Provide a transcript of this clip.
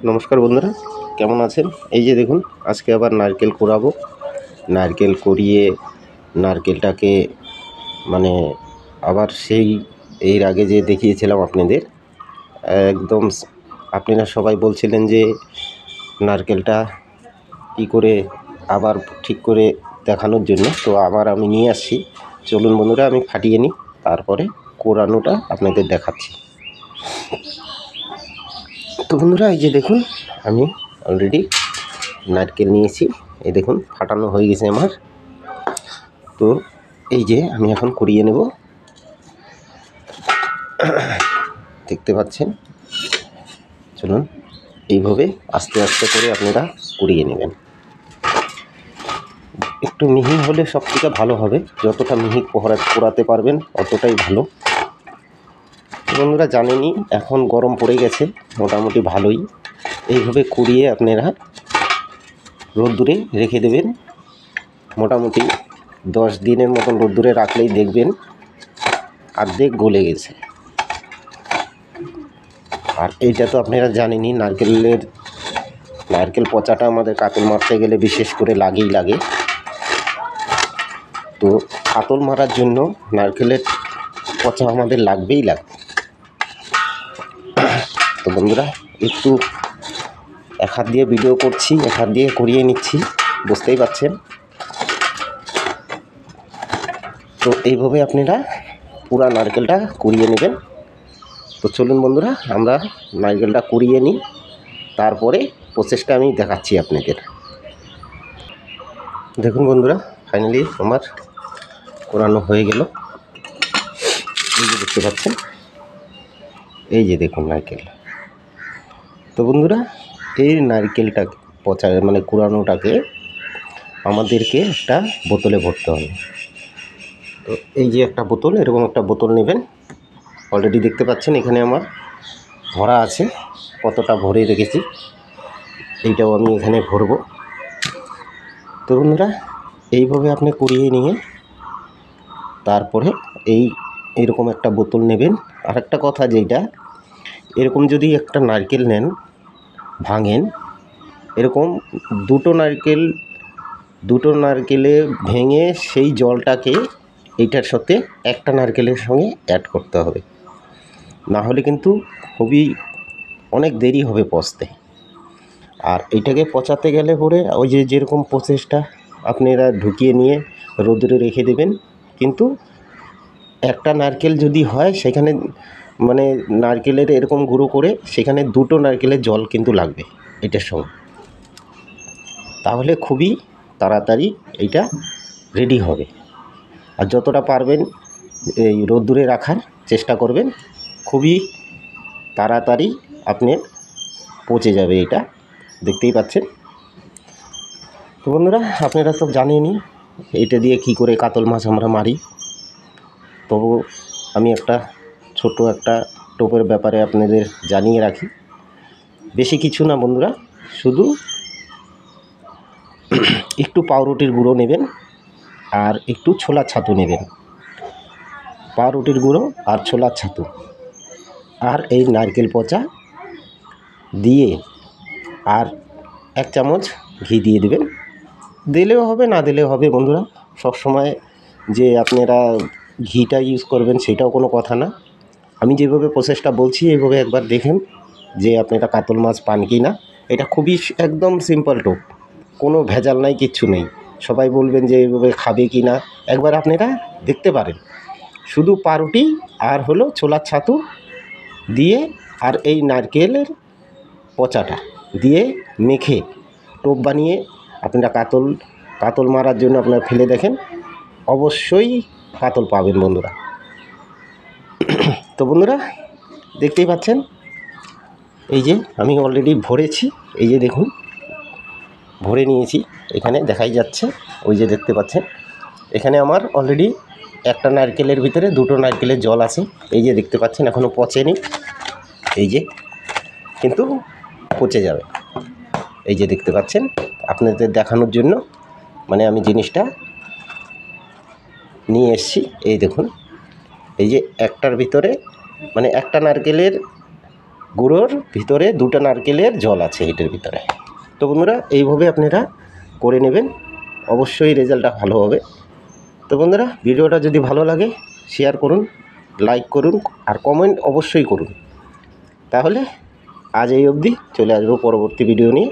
নমস্কার বন্ধুরা, কেমন আছেন? এই যে দেখুন, আজকে আবার নারকেল কোড়াবো। নারকেল কুড়িয়ে নারকেলটাকে মানে আবার সেই এর আগে যে দেখিয়েছিলাম আপনাদের, একদম আপনারা সবাই বলছিলেন যে নারকেলটা কী করে আবার ঠিক করে দেখানোর জন্য। তো আবার আমি নিয়ে আসছি। চলুন বন্ধুরা, আমি ফাটিয়ে নিই, তারপরে কোড়ানোটা আপনাদের দেখাচ্ছি। তো বন্ধুরা, এই যে দেখুন, আমি অলরেডি নারকেল নিয়েছি। এই দেখুন, ফাটানো হয়ে গেছে আমার। তো এই যে আমি এখন কুড়িয়ে নেব। দেখতে পাচ্ছেন, চলুন এইভাবে আস্তে আস্তে করে আপনারা কুড়িয়ে নেবেন। একটু মিহি হলে সব থেকে ভালো হবে, যতটা মিহি পোড়াতে পারবেন অতটাই ভালো। বন্ধুরা জানেনই, এখন গরম পড়ে গেছে মোটামুটি ভালোই। এইভাবে কুড়িয়ে আপনারা রোদ্দুরে রেখে দেবেন। মোটামুটি 10 দিনের মতন রোদ্দুরে রাখলেই দেখবেন অর্ধেক গলে গেছে। আর এইটা তো আপনারা জানেনই, নারকেল পচাটা আমাদের কাতল মারতে গেলে বিশেষ করে লাগে। তো কাতল মারার জন্য নারকেলের পচা আমাদের লাগবেই। তো বন্ধুরা, একটু এক হাত দিয়ে ভিডিও করছি, এক হাত দিয়ে কুড়িয়ে নিচ্ছি, বুঝতেই পারছেন। তো এইভাবে আপনারা পুরা নারকেলটা কুড়িয়ে নেবেন। তো চলুন বন্ধুরা, আমরা নারকেলটা কুড়িয়ে নিই, তারপরে প্রসেসটা আমি দেখাচ্ছি আপনাদের। দেখুন বন্ধুরা, ফাইনালি আমার কোরানো হয়ে গেল। এই যে দেখতে পাচ্ছেন, এই যে দেখুন নারকেল। তো বন্ধুরা, এই নারকেলটা পচা কুড়ানোটাকে আমাদেরকে একটা বোতলে ভরতে হবে। তো এই যে একটা বোতল, এরকম একটা বোতল নেবেন। অলরেডি দেখতে পাচ্ছেন এখানে আমার ভরা আছে, কতটা ভরে রেখেছি। এইটাও আমি এখানে ভরবো। তো বন্ধুরা, এইভাবে আপনি কুড়িয়ে নিয়ে তারপরে এইরকম একটা বোতল নেবেন। আর একটা কথা, যেটা এরকম যদি একটা নারকেল নেন, ভাঙেন, এরকম দুটো নারকেলে ভেঙে সেই জলটাকে এইটার সাথে একটা নারকেলের সঙ্গে অ্যাড করতে হবে। না হলে কিন্তু অনেক দেরি হবে পচতে। আর এইটাকে পচাতে গেলে পরে ওই যেরকম প্রসেসটা আপনারা ঢুকিয়ে নিয়ে রোদে রেখে দেবেন। কিন্তু একটা নারকেল যদি হয়, সেখানে নারকেলের এরকম গুঁড়ো করে সেখানে দুটো নারকেলের জল কিন্তু লাগবে এটার সঙ্গে। তাহলে খুবই তাড়াতাড়ি এইটা রেডি হবে। আর যতটা পারবেন এই রোদ্দুরে রাখার চেষ্টা করবেন, খুবই তাড়াতাড়ি আপনার পচে যাবে। এটা দেখতেই পাচ্ছেন। তো বন্ধুরা, আপনারা তো জানেনই এটা দিয়ে কী করে কাতল মাছ আমরা মারি। তবু আমি ছোট একটা টোপের ব্যাপারে আপনাদের জানিয়ে রাখি। বেশি কিছু না বন্ধুরা, শুধু একটু পাউরুটির গুঁড়ো নেবেন আর একটু ছোলার ছাতু নেবেন। পাউরুটির গুঁড়ো আর ছোলার ছাতু আর এই নারকেল পচা দিয়ে আর 1 চামচ ঘি দিয়ে দেবেন। দিলেও হবে, না দিলেও হবে বন্ধুরা। সবসময় যে আপনারা ঘিটা ইউজ করবেন সেটাও কোনো কথা না। আমি যেভাবে প্রসেসটা বলছি, এইভাবে একবার দেখেন যে আপনারা কাতল মাছ পান কি না। এটা খুবই একদম সিম্পল টোপ, কোনো ভেজাল নাই, কিচ্ছু নেই। সবাই বলবেন যে এইভাবে খাবে কি না, একবার আপনারা দেখতে পারেন। শুধু পাউরুটি আর হলো ছোলার ছাতু দিয়ে আর এই নারকেলের পচাটা দিয়ে মেখে টোপ বানিয়ে আপনারা কাতল মারার জন্য আপনারা ফেলে দেখেন, অবশ্যই কাতল পাবেন বন্ধুরা। তো বন্ধুরা, দেখতেই পাচ্ছেন, এই যে আমি অলরেডি ভরেছি। এই যে দেখুন, ভরে নিয়েছি। এখানে দেখাই যাচ্ছে, ওই যে দেখতে পাচ্ছেন, এখানে আমার অলরেডি একটা নারকেলের ভিতরে দুটো নারকেলের জল আছে। এই যে দেখতে পাচ্ছেন, এখনও পচেনি। এই যে কিন্তু পচে যাবে। এই যে দেখতে পাচ্ছেন, আপনাদের দেখানোর জন্য আমি জিনিসটা নিয়ে এসেছি। এই দেখুন, এই যে একটার ভিতরে একটা নারকেলের গুঁড়োর ভিতরে 2টা নারকেলের জল আছে এটার ভিতরে। তো বন্ধুরা এইভাবে আপনারা করে নেবেন, অবশ্যই রেজাল্টটা ভালো হবে। তো বন্ধুরা ভিডিওটা যদি ভালো লাগে শেয়ার করুন, লাইক করুন আর কমেন্ট অবশ্যই করুন। তাহলে আজ এই অবধি, চলে আসবো পরবর্তী ভিডিও নিয়ে।